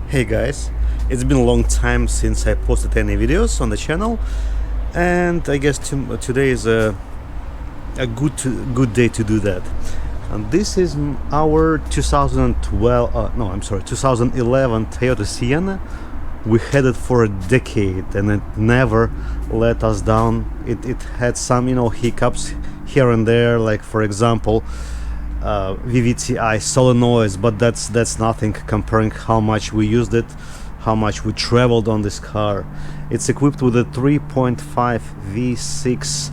Hey guys, it's been a long time since I posted any videos on the channel, and I guess today is a good day to do that. And this is our 2011 Toyota Sienna. We had it for a decade and it never let us down. It had some hiccups here and there, like for example VVTi solenoids, but that's nothing comparing how much we used it, how much we traveled on this car. It's equipped with a 3.5 V6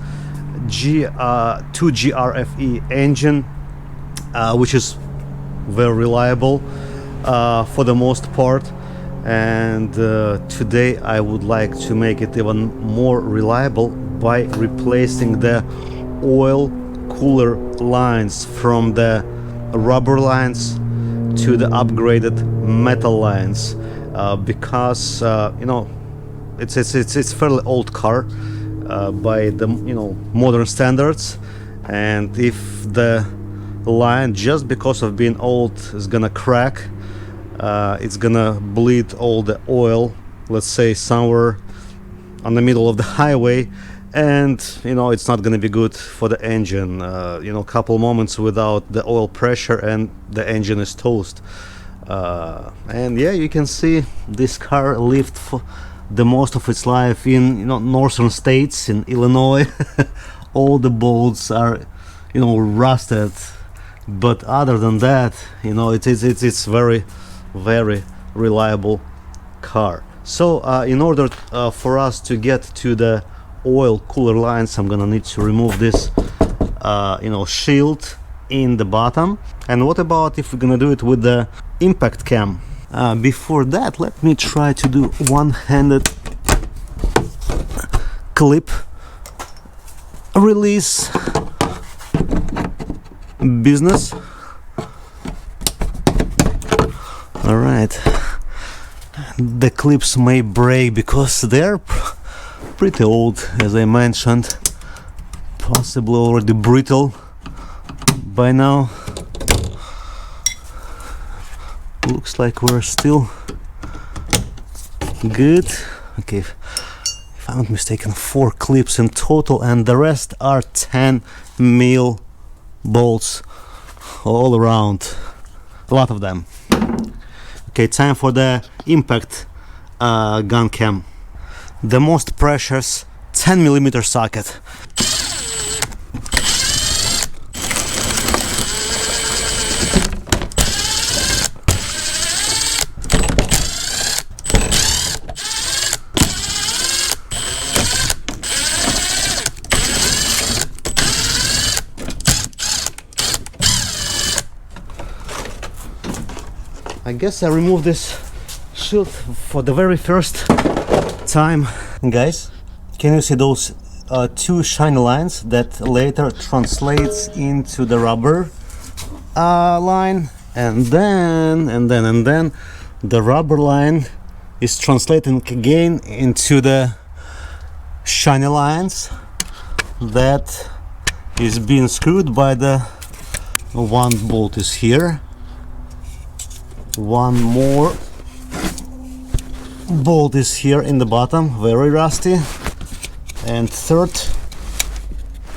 2GR-FE engine, which is very reliable for the most part, and today I would like to make it even more reliable by replacing the oil cooler lines from the rubber lines to the upgraded metal lines, because it's fairly old car by the modern standards, and if the line, just because of being old, is gonna crack, it's gonna bleed all the oil, let's say somewhere on the middle of the highway, and it's not gonna be good for the engine. Couple moments without the oil pressure and the engine is toast. And yeah, you can see this car lived for the most of its life in northern states, in Illinois. All the bolts are rusted, but other than that, it's very reliable car. So in order for us to get to the oil cooler lines, I'm gonna need to remove this shield in the bottom. And what about if we're gonna do it with the impact cam? Before that, let me try to do one-handed clip release business. All right, the clips may break because they're pretty old, as I mentioned, possibly already brittle by now. Looks like we're still good. Okay, if I'm not mistaken, 4 clips in total, and the rest are 10 mil bolts all around, a lot of them. Okay, time for the impact gun cam. The most precious 10mm socket. I guess I removed this shield for the very first time. Guys, can you see those 2 shiny lines that later translates into the rubber line, and then the rubber line is translating again into the shiny lines that is being screwed by the one bolt is here, one more bolt is here in the bottom, very rusty, and third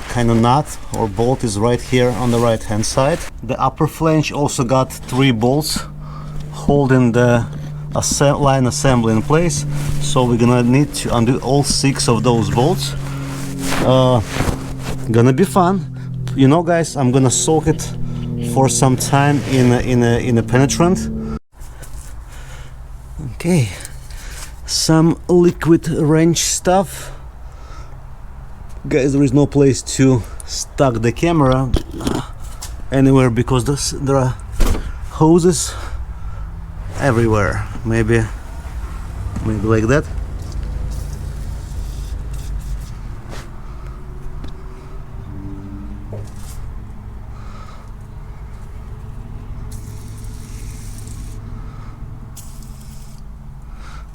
kind of nut or bolt is right here on the right hand side. The upper flange also got 3 bolts holding the line assembly in place, so we're gonna need to undo all 6 of those bolts. Gonna be fun, guys. I'm gonna soak it for some time in a penetrant. Okay, some liquid wrench stuff. Guys, there is no place to stuck the camera anywhere because there are hoses everywhere. Maybe like that.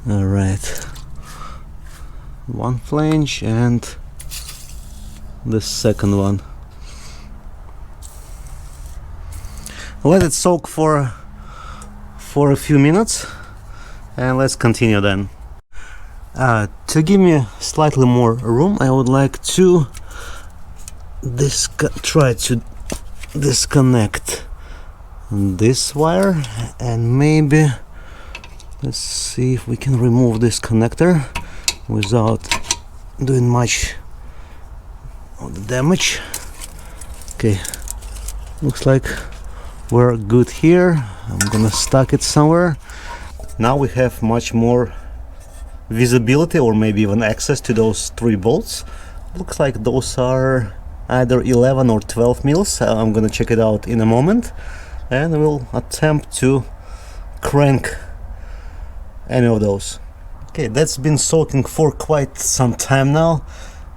All right, one flange and the second one. Let it soak for a few minutes And let's continue then. To give me slightly more room, I would like to try to disconnect this wire, and maybe let's see if we can remove this connector without doing much of the damage. Okay, looks like we're good here. I'm gonna stuck it somewhere. Now we have much more visibility, or maybe even access to those 3 bolts. Looks like those are either 11 or 12 mils. I'm gonna check it out in a moment, and we'll attempt to crank any of those. Okay, that's been soaking for quite some time now,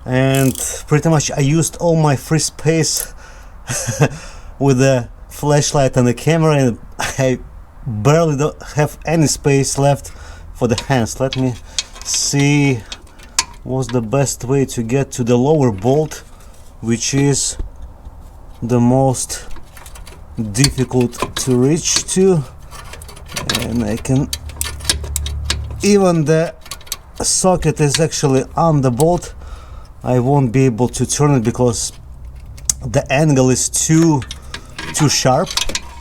and pretty much I used all my free space with the flashlight and the camera, and I barely don't have any space left for the hands. Let me see what's the best way to get to the lower bolt, which is the most difficult to reach to. And I can, even the socket is actually on the bolt, I won't be able to turn it because the angle is too sharp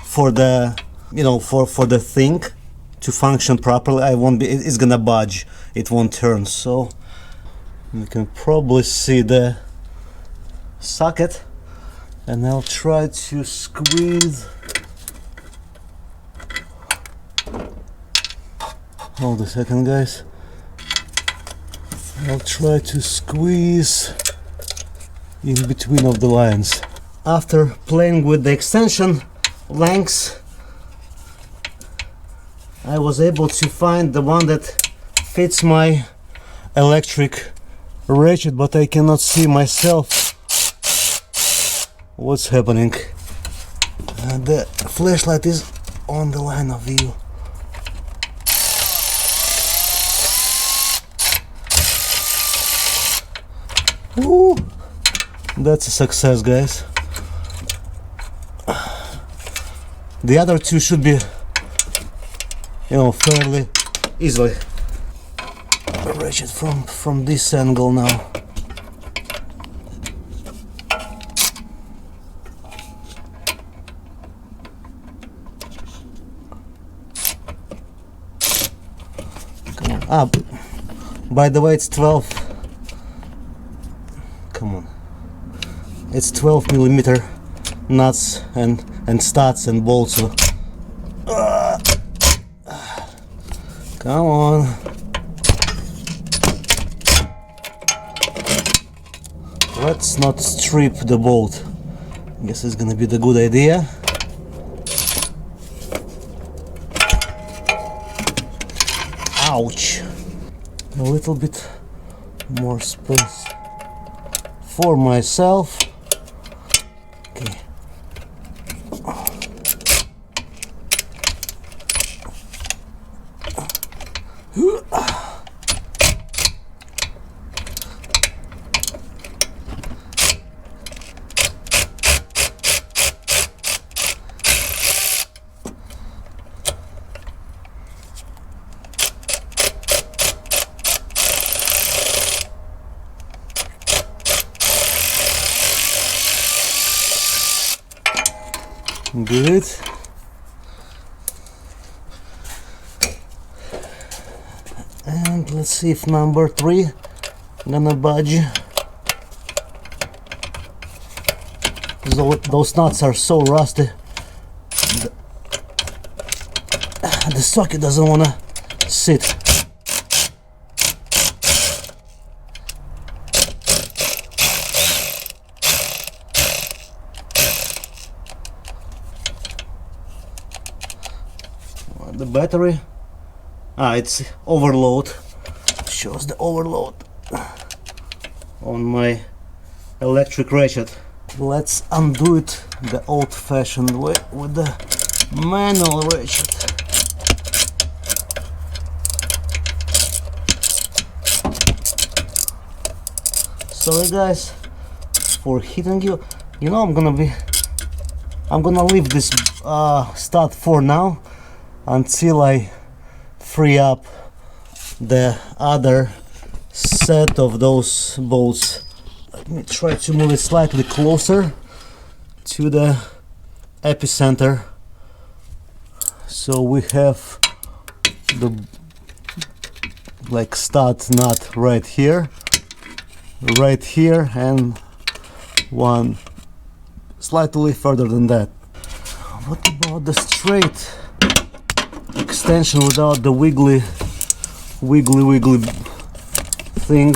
for the, you know, for the thing to function properly. I won't be, it's gonna budge, it won't turn. So you can probably see the socket, and I'll try to squeeze. Hold a second, guys. I'll try to squeeze in between of the lines. After playing with the extension lengths, I was able to find the one that fits my electric ratchet, but I cannot see myself what's happening. The flashlight is on the line of view. Ooh, that's a success, guys. The other 2 should be, you know, fairly easily. Ratchet from this angle now. Come on. Ah, by the way, it's 12. Come on. It's 12 millimeter nuts and studs and bolts. So. Come on. Let's not strip the bolt. I guess it's gonna be the good idea. Ouch. A little bit more space for myself. Okay. Good. And let's see if number 3 gonna budge. Those nuts are so rusty. The socket doesn't wanna sit. The battery, it's overload, shows the overload on my electric ratchet. Let's undo it the old-fashioned way with the manual ratchet. Sorry guys for hitting you. You know, I'm gonna leave this stud for now until I free up the other set of those bolts. Let me try to move it slightly closer to the epicenter. So we have the like stud nut right here, and one slightly further than that. What about the straight extension without the wiggly thing?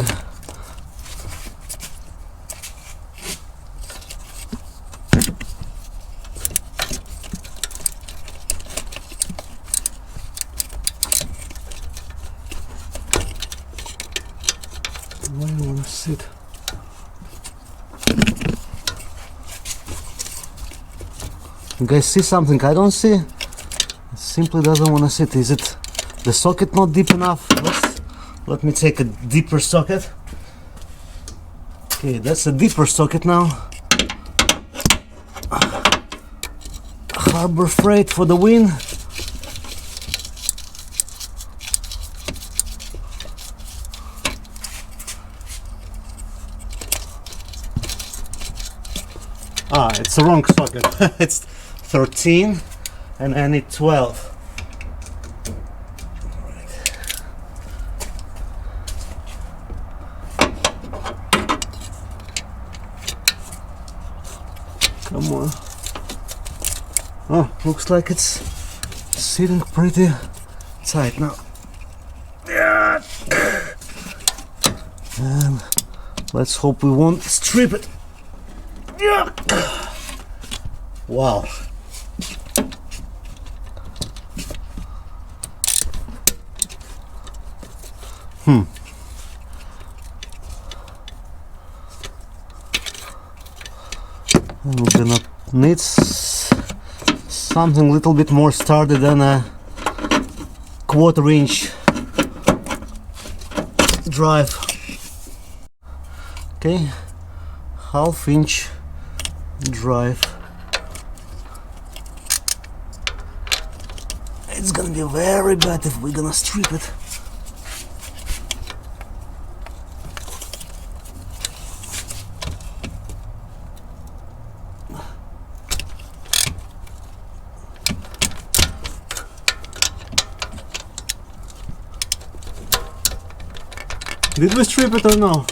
Where do you want to sit? You guys see something I don't see? It simply doesn't want to sit. Is it the socket not deep enough? Let me take a deeper socket. Okay, that's a deeper socket now. Harbor Freight for the win. It's the wrong socket. It's 13 and I need 12. Come on. Oh, looks like it's sitting pretty tight now. And let's hope we won't strip it. Wow. We're gonna need something a little bit more sturdy than a 1/4 inch drive. Okay, 1/2 inch drive. It's gonna be very bad if we're gonna strip it. Did we strip it or no?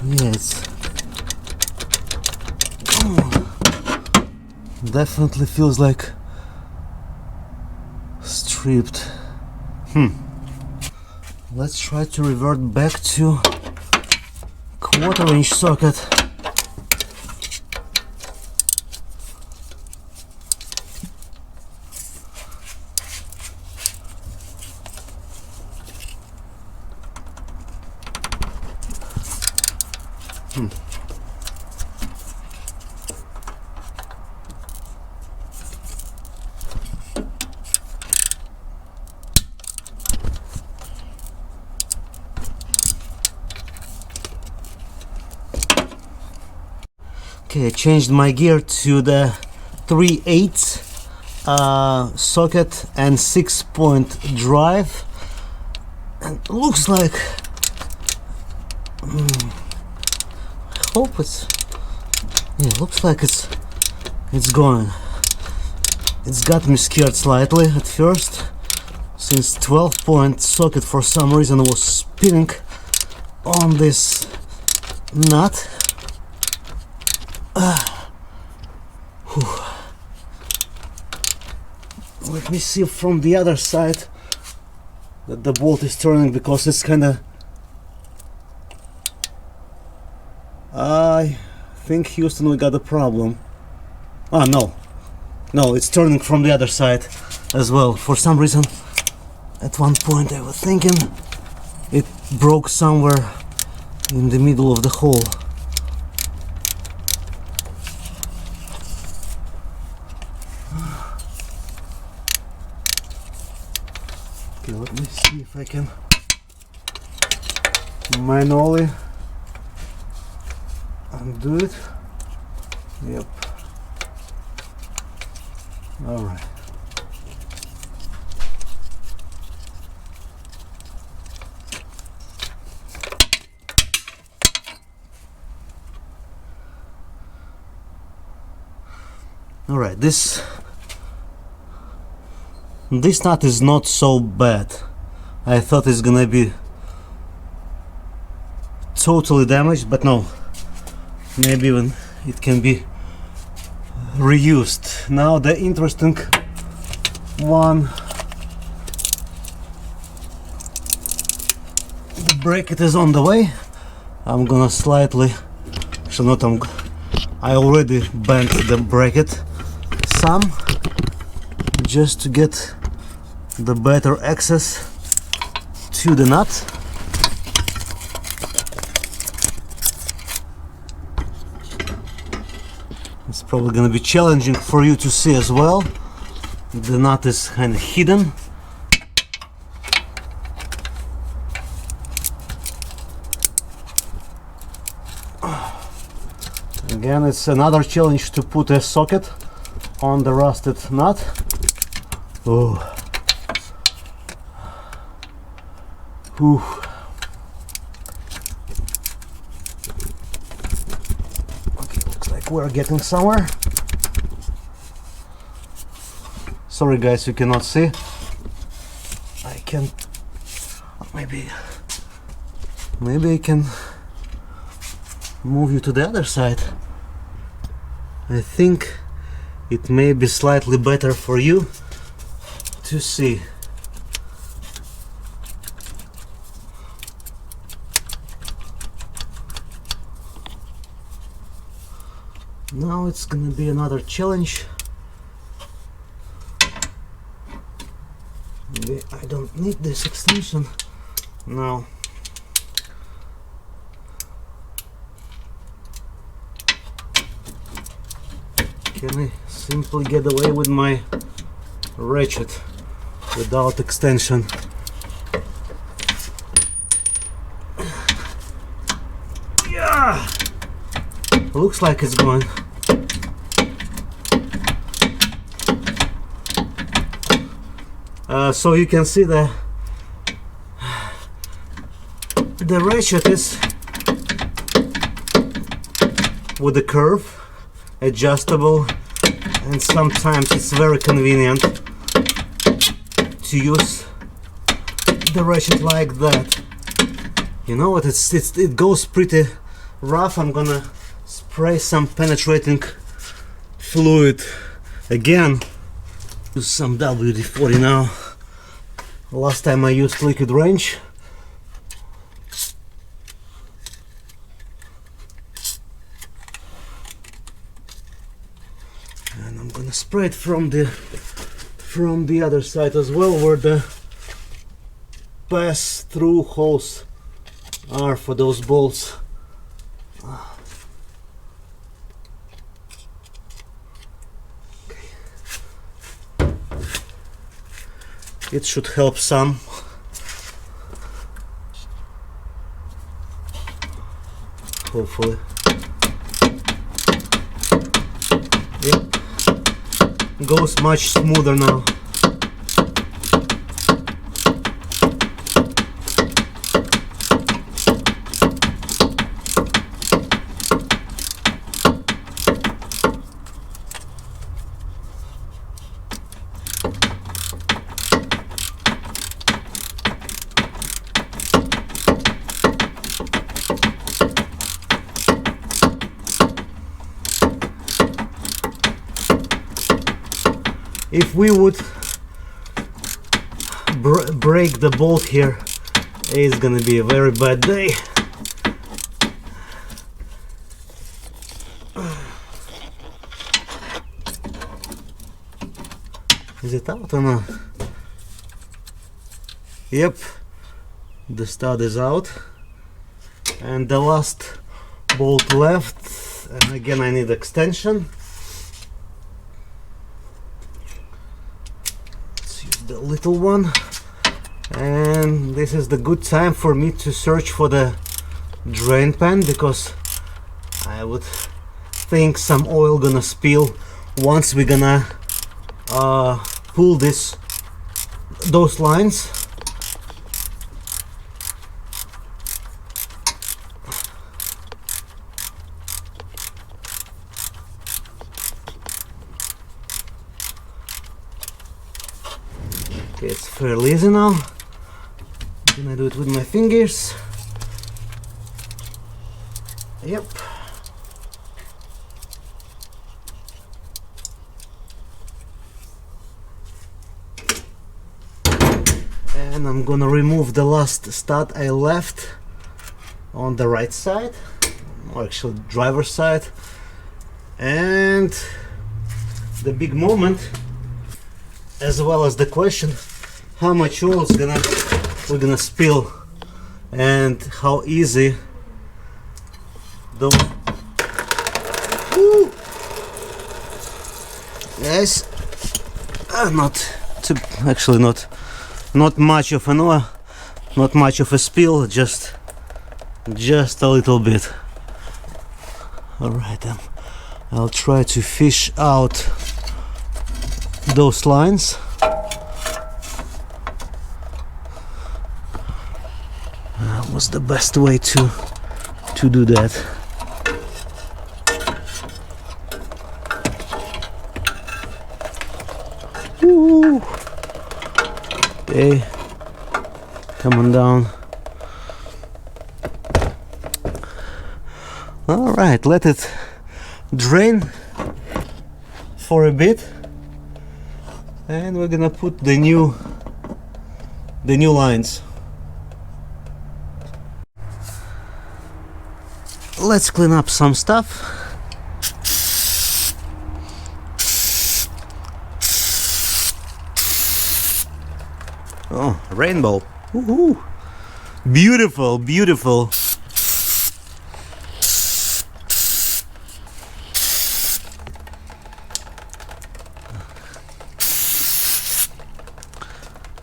Yes. Definitely feels like stripped. Let's try to revert back to 1/4 inch socket. Okay, I changed my gear to the 3/8 socket and 6-point drive, and looks like I hope it's looks like it's going. It's got me scared slightly at first, since 12-point socket for some reason was spinning on this nut. Let me see from the other side that the bolt is turning, because it's kinda, I think, Houston, we got a problem. Ah, no, it's turning from the other side as well. For some reason, at one point I was thinking it broke somewhere in the middle of the hole. Okay, let me see if I can manually undo it. Yep. All right. All right, this nut is not so bad. I thought it's gonna be totally damaged, but no, maybe even it can be reused. Now the interesting one, the bracket is on the way. I'm gonna slightly, actually not, I already bent the bracket some, just to get the better access to the nut. It's probably gonna be challenging for you to see as well. The nut is kind of hidden. Again, it's another challenge to put a socket on the rusted nut. Oh. Whew. Okay, looks like we're getting somewhere. Sorry guys, you cannot see. I can maybe I can move you to the other side. I think it may be slightly better for you to see. Now it's gonna be another challenge. Maybe I don't need this extension now. Can I simply get away with my ratchet without extension? Yeah! Looks like it's going. So you can see the ratchet is with the curve, adjustable, and sometimes it's very convenient to use the ratchet like that. You know what? It goes pretty rough. I'm gonna spray some penetrating fluid again. Use some WD-40 now. Last time I used liquid range. And I'm gonna spray it from the other side as well, where the pass-through holes are for those bolts. It should help some. Hopefully. Yep. Goes much smoother now. If we would break the bolt here, it's gonna be a very bad day. Is it out or not? Yep, the stud is out, and the last bolt left, and again I need extension. The little one, and this is the good time for me to search for the drain pan, because I would think some oil gonna spill once we're gonna pull those lines. Okay, it's fairly easy now. I'm gonna do it with my fingers. Yep. And I'm gonna remove the last stud I left on the right side, or actually driver's side. And the big moment, as well as the question, how much oil is we're gonna spill, and how easy those. Woo! Guys, not much of an oil, not much of a spill, just a little bit. All right, I'll try to fish out those lines. What's the best way to do that? Woo. Okay, come on down. All right, let it drain for a bit, and we're gonna put the new lines. Let's clean up some stuff. Oh, rainbow. Woohoo. Beautiful, beautiful.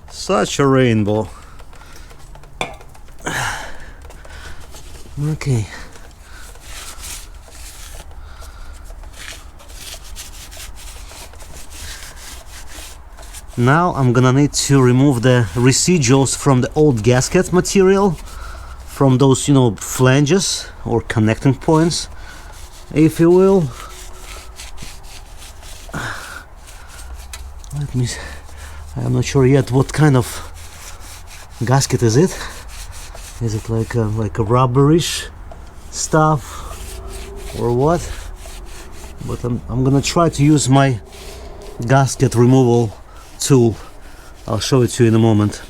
Such a rainbow. Okay. Now I'm gonna need to remove the residuals from the old gasket material, from those, you know, flanges or connecting points, if you will. Let me, I'm not sure yet what kind of gasket is it. Is it like a rubberish stuff or what? But I'm gonna try to use my gasket removal tool. I'll show it to you in a moment.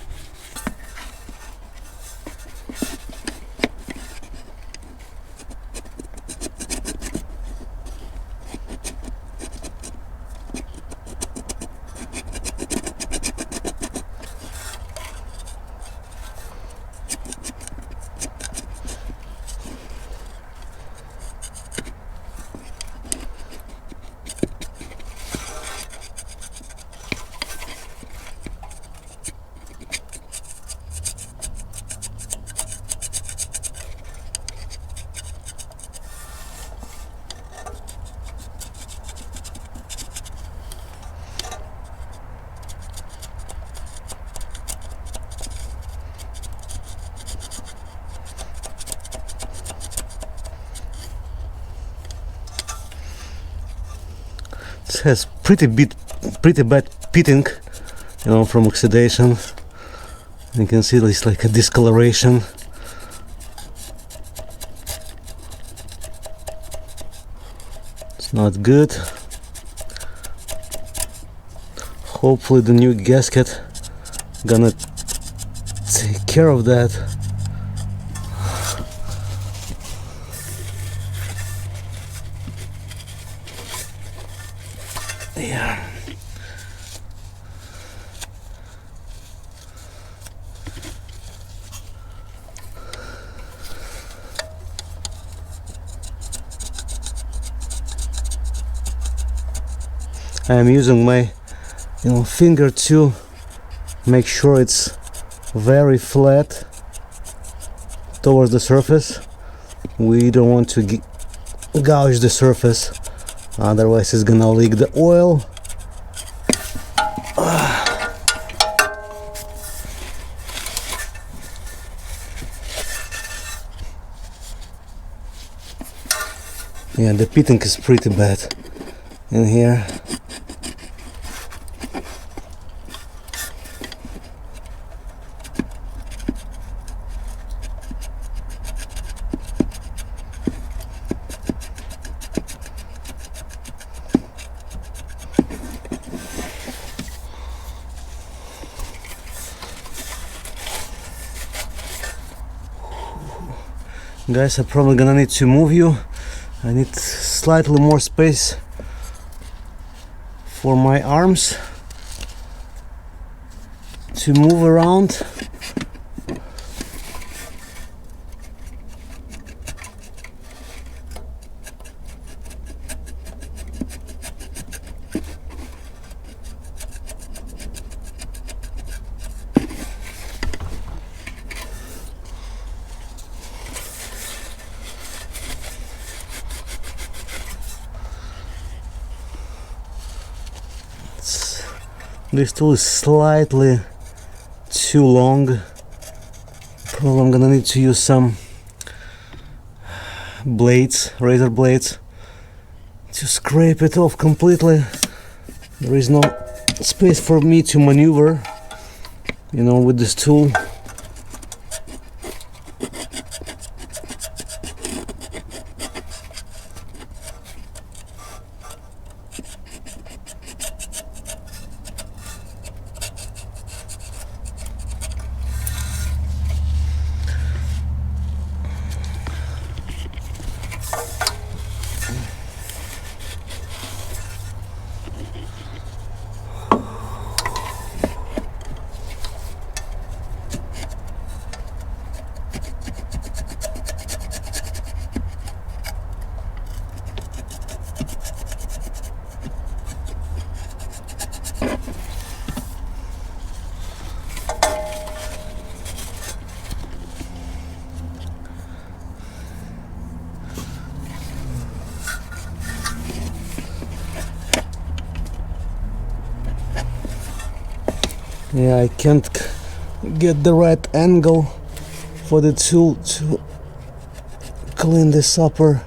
It has pretty bad pitting, you know, from oxidation. You can see there's like a discoloration. It's not good. Hopefully the new gasket gonna take care of that. Yeah. I'm using my finger to make sure it's very flat towards the surface. We don't want to gouge the surface, otherwise it's gonna leak the oil. Yeah, the pitting is pretty bad in here. Guys, I'm probably gonna need to move you. I need slightly more space for my arms to move around. This tool is slightly too long. Probably I'm gonna need to use some blades, razor blades, to scrape it off completely. There is no space for me to maneuver, you know, with this tool. Yeah, I can't get the right angle for the tool to clean this upper.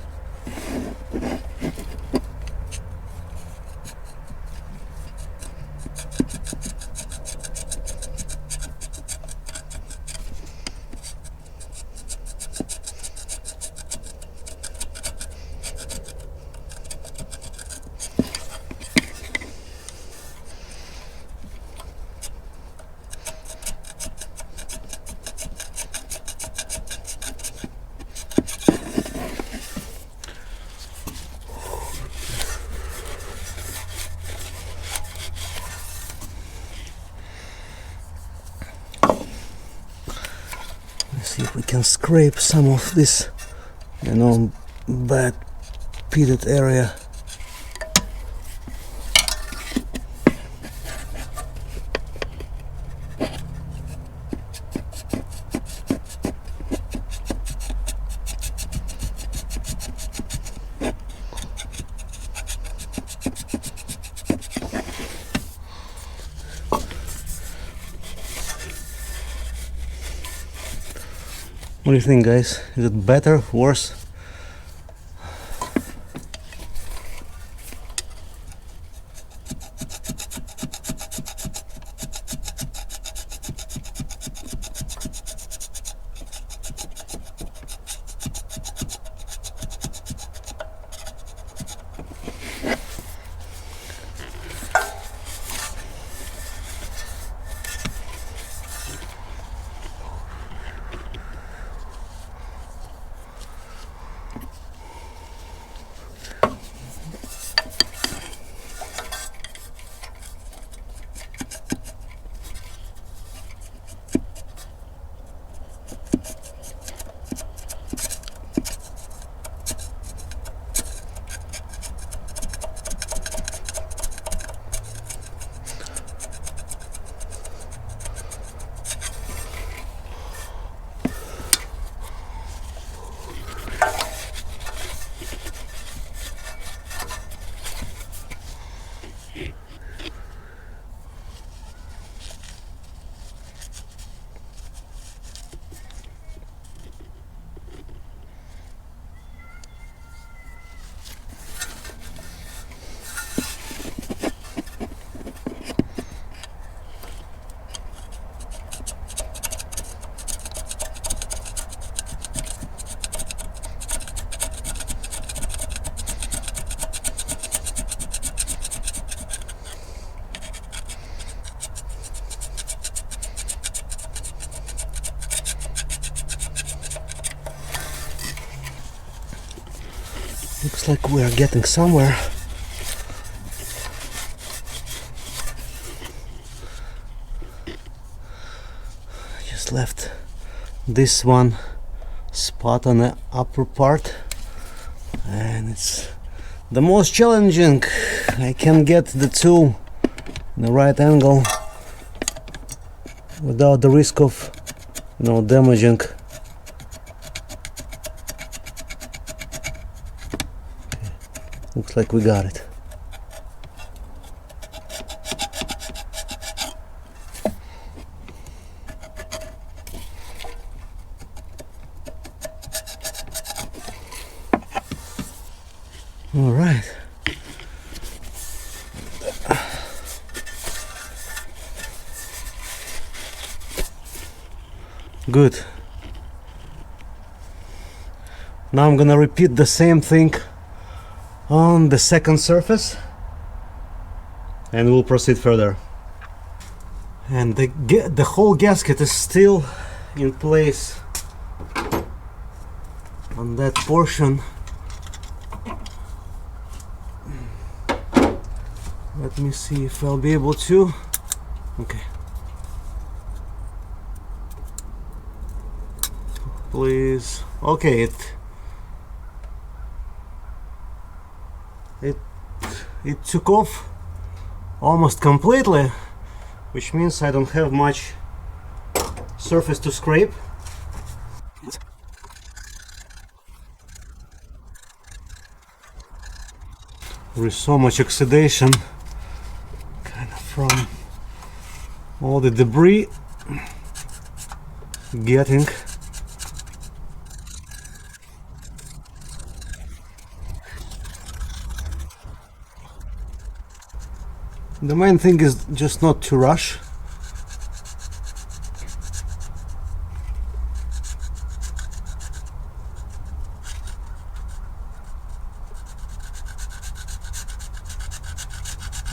See if we can scrape some of this, you know, bad pitted area. What do you think, guys? Is it better, worse? Looks like we are getting somewhere. Just left this one spot on the upper part, and it's the most challenging. I can get the tool in the right angle without the risk of, you know, damaging. Looks like we got it. All right. Good. Now I'm gonna repeat the same thing on the second surface, and we'll proceed further. And the whole gasket is still in place on that portion. Let me see if I'll be able to. Okay. Please. Okay, it took off almost completely, which means I don't have much surface to scrape. There is so much oxidation kind of from all the debris getting. The main thing is just not to rush.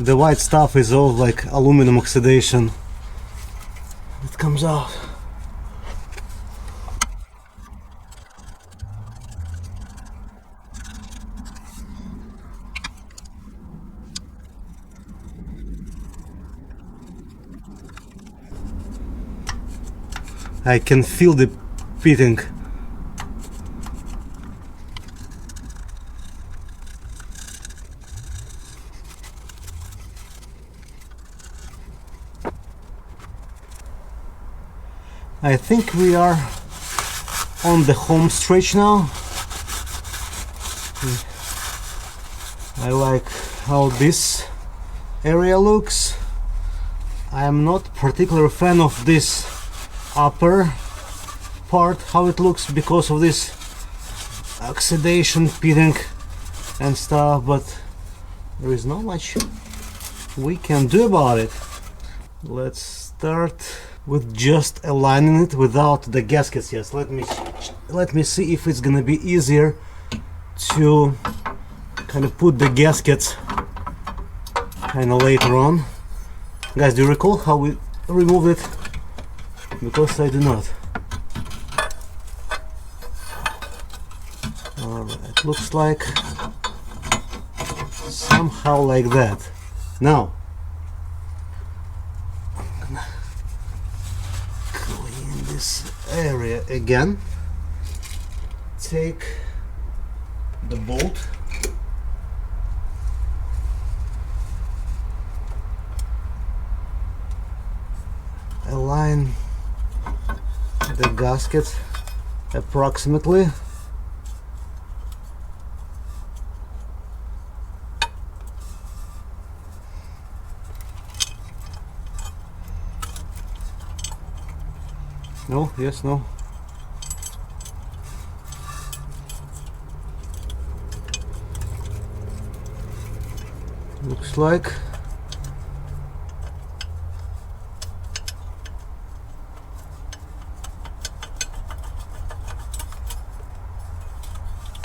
The white stuff is all like aluminum oxidation. It comes out. I can feel the pitting. I think we are on the home stretch now. I like how this area looks. I am not particularly a fan of this upper part, how it looks, because of this oxidation, pitting and stuff, but there is not much we can do about it. Let's start with just aligning it without the gaskets. Yes, let me see if it's gonna be easier to kind of put the gaskets kind of later on. Guys, do you recall how we removed it? Because I do not. Alright, looks like somehow like that. Now I'm gonna clean this area again. Take the bolt, align the gasket approximately. No, yes, no. Looks like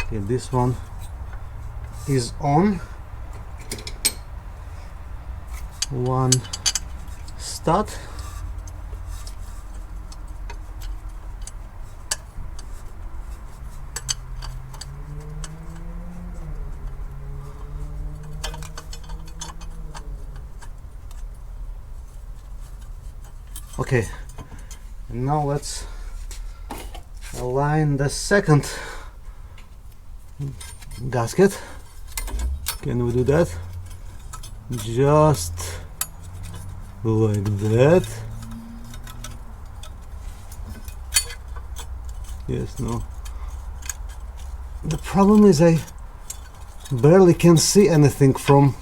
okay, this one is on. One stud. Okay, and now let's align the second gasket. Can we do that? Just like that. Yes, no. The problem is I barely can see anything from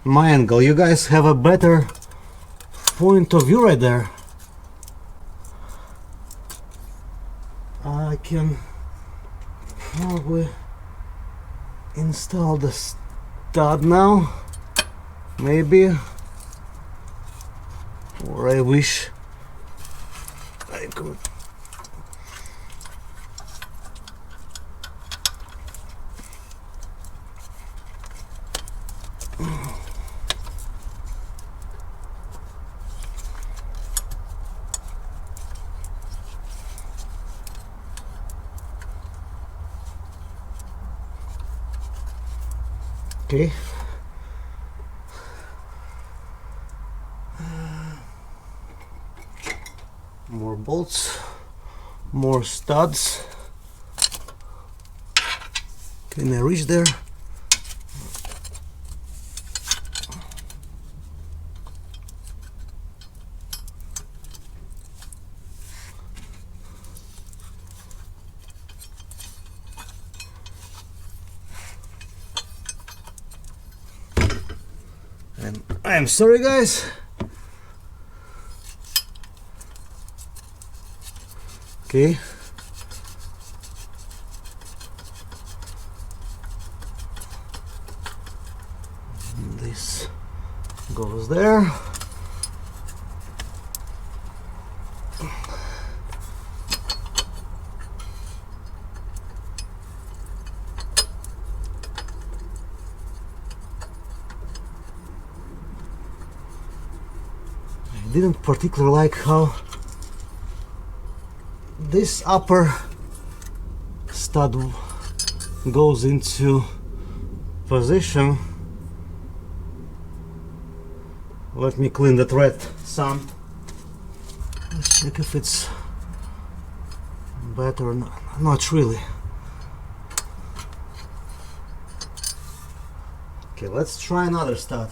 my angle. You guys have a better point of view right there. I can probably install the stud now, maybe, or I wish I could. Okay. More bolts, more studs. Can I reach there? I'm sorry, guys. Okay. This goes there. Didn't particularly like how this upper stud goes into position. Let me clean the thread some. Let's check if it's better or not. Not really. Okay, let's try another stud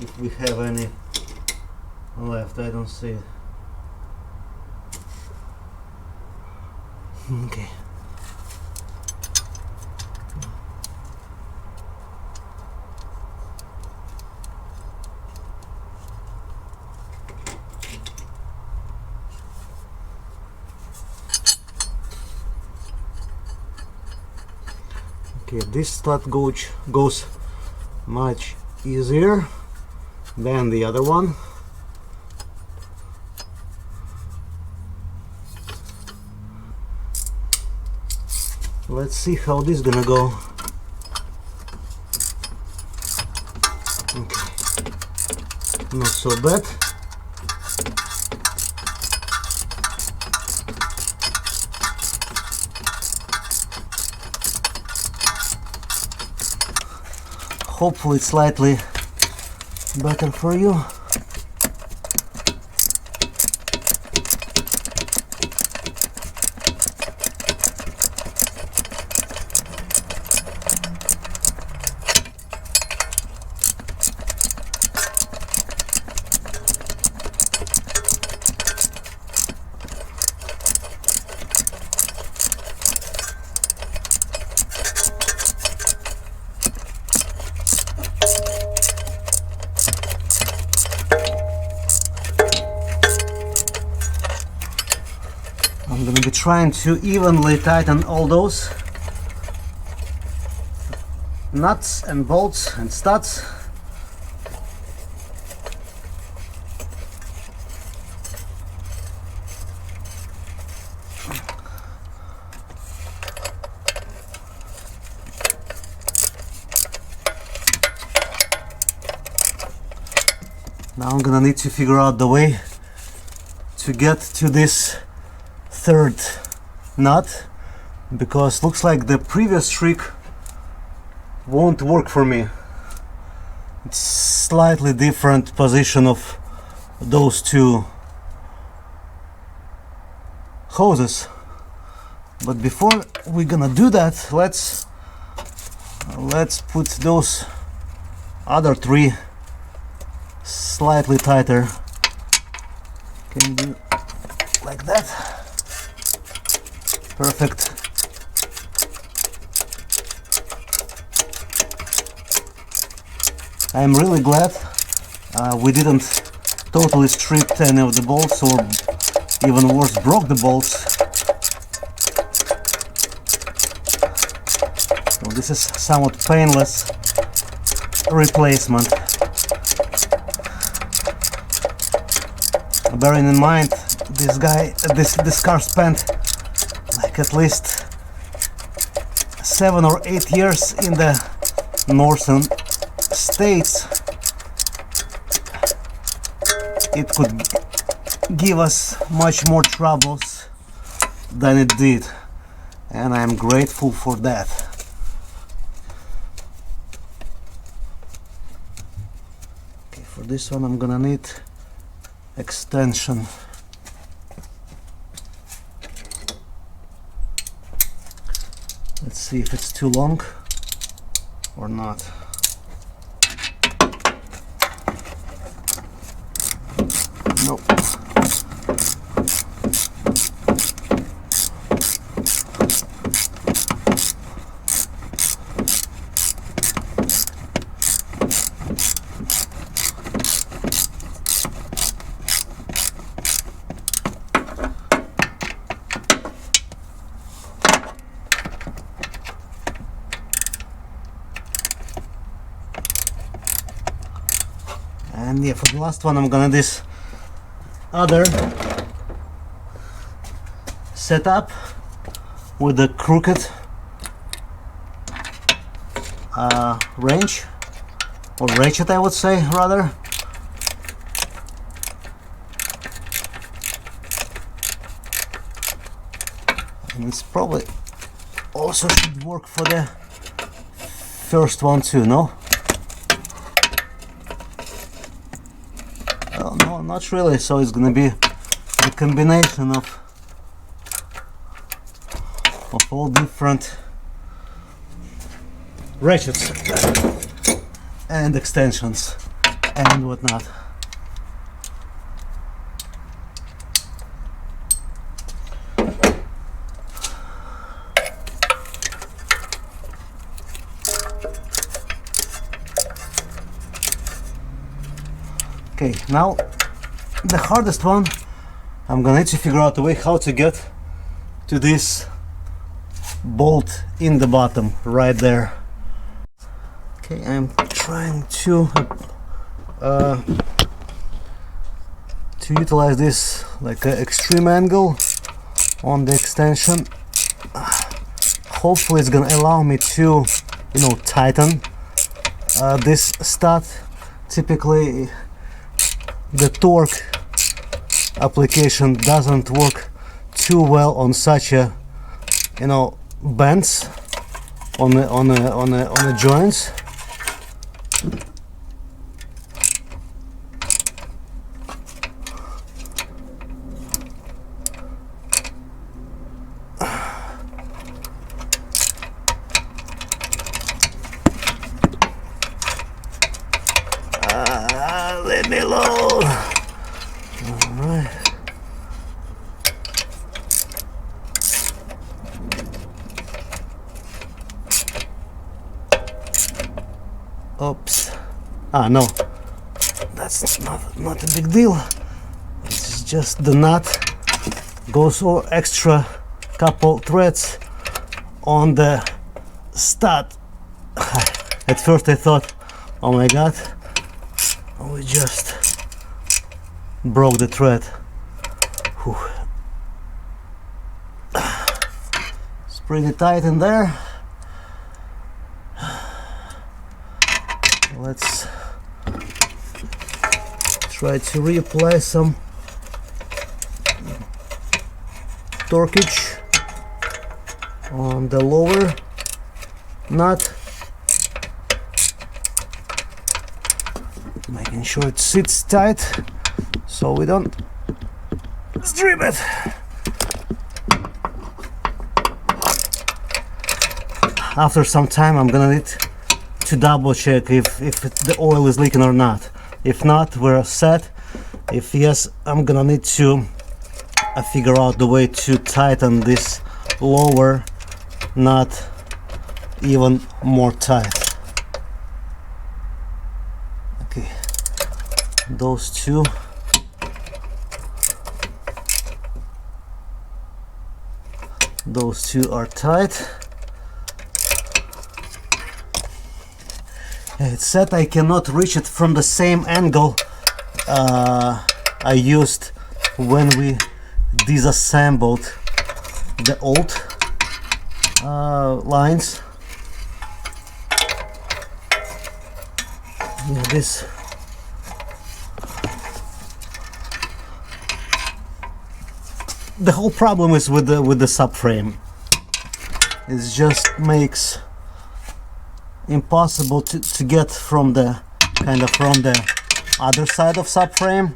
if we have any left. I don't see it. Okay. Okay, this stud goes much easier than the other one. Let's see how this is gonna go. Okay, not so bad. Hopefully it's slightly better for you. I'm going to be trying to evenly tighten all those nuts and bolts and studs. Now I'm gonna need to figure out the way to get to this third nut, because looks like the previous trick won't work for me. It's slightly different position of those two hoses. But before we're gonna do that, let's put those other three slightly tighter. Can you do like that? Perfect. I'm really glad we didn't totally strip any of the bolts, or even worse, broke the bolts. So this is somewhat painless replacement. Bearing in mind this car spent like at least 7 or 8 years in the northern states, it could give us much more troubles than it did, and I'm grateful for that. Okay, for this one I'm gonna need extension. Let's see if it's too long or not. Nope. And yeah, for the last one I'm gonna do this other setup with the crooked wrench, or ratchet I would say rather. And it's probably also should work for the first one too, no? Well, no, not really, so it's gonna be a combination of all different ratchets and extensions and whatnot. Okay, now the hardest one, I'm gonna need to figure out a way how to get to this bolt in the bottom right there. Okay, I'm trying to utilize this like an extreme angle on the extension. Hopefully it's gonna allow me to, you know, tighten this stud. Typically the torque application doesn't work too well on such a, you know, bends on the joints. Let me load. All right. Oops. Ah, no. That's not a big deal. It's just the nut goes over extra couple threads on the stud. At first I thought, oh my god, we just broke the thread. Whew. It's pretty tight in there. Let's try to reapply some torquage on the lower nut, making sure it sits tight so we don't strip it. after some time I'm gonna need to double check if the oil is leaking or not. If not, we're set. If yes, I'm gonna need to figure out the way to tighten this lower nut even more tight. Okay, those two. Those two are tight. It's set. I cannot reach it from the same angle I used when we disassembled the old lines. Yeah, this the whole problem is with the subframe. It just makes impossible to get from the from the other side of subframe,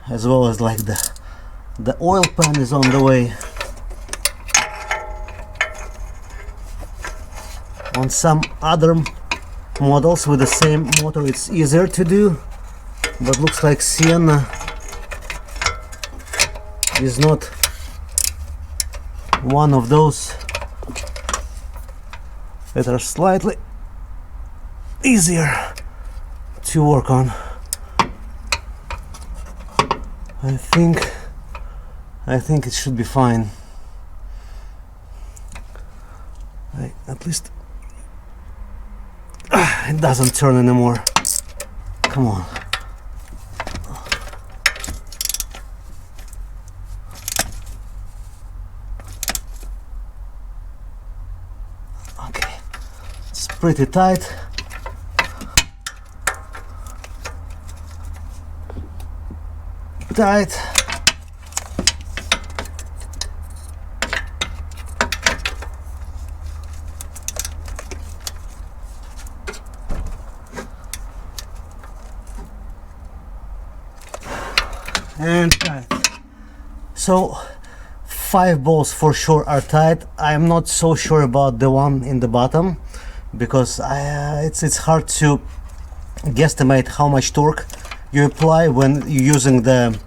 as well as like the oil pan is on the way. On some other models with the same motor it's easier to do, but looks like Sienna is not one of those that are slightly easier to work on. I think it should be fine. At least it doesn't turn anymore. Come on. Okay, it's pretty tight. Tight. And tight. So 5 bolts for sure are tight. I'm not so sure about the one in the bottom, because it's hard to guesstimate how much torque you apply when you're using the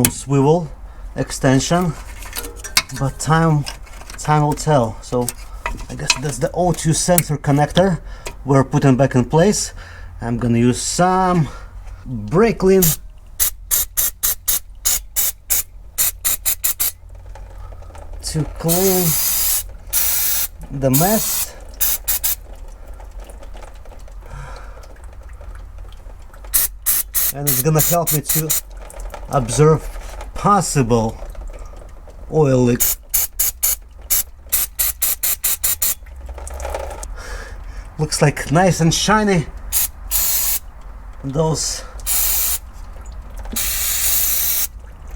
swivel extension, but time will tell. So I guess that's the O2 sensor connector we're putting back in place. I'm gonna use some brake clean to clean the mess. And it's gonna help me to observe possible oil leak. Looks like nice and shiny. Those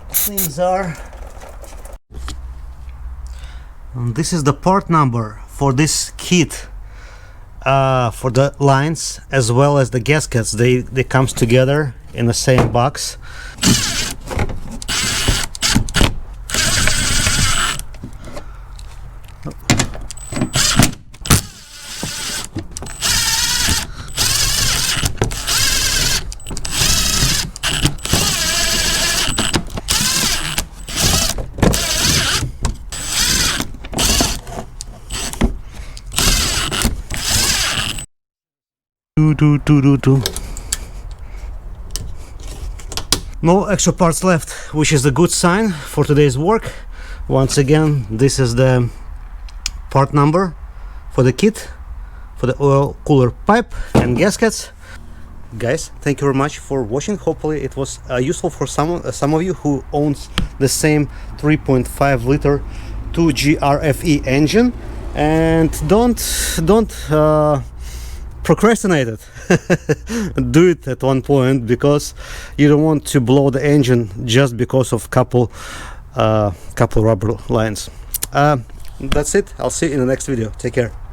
things are. And this is the part number for this kit, for the lines as well as the gaskets. They comes together in the same box. No extra parts left, which is a good sign for today's work. Once again, this is the part number for the kit, for the oil cooler pipe and gaskets. Guys, thank you very much for watching. Hopefully it was useful for some of you who owns the same 3.5 liter 2GR-FE engine, and don't procrastinate it. Do it at one point, because you don't want to blow the engine just because of couple rubber lines. That's it. I'll see you in the next video. Take care.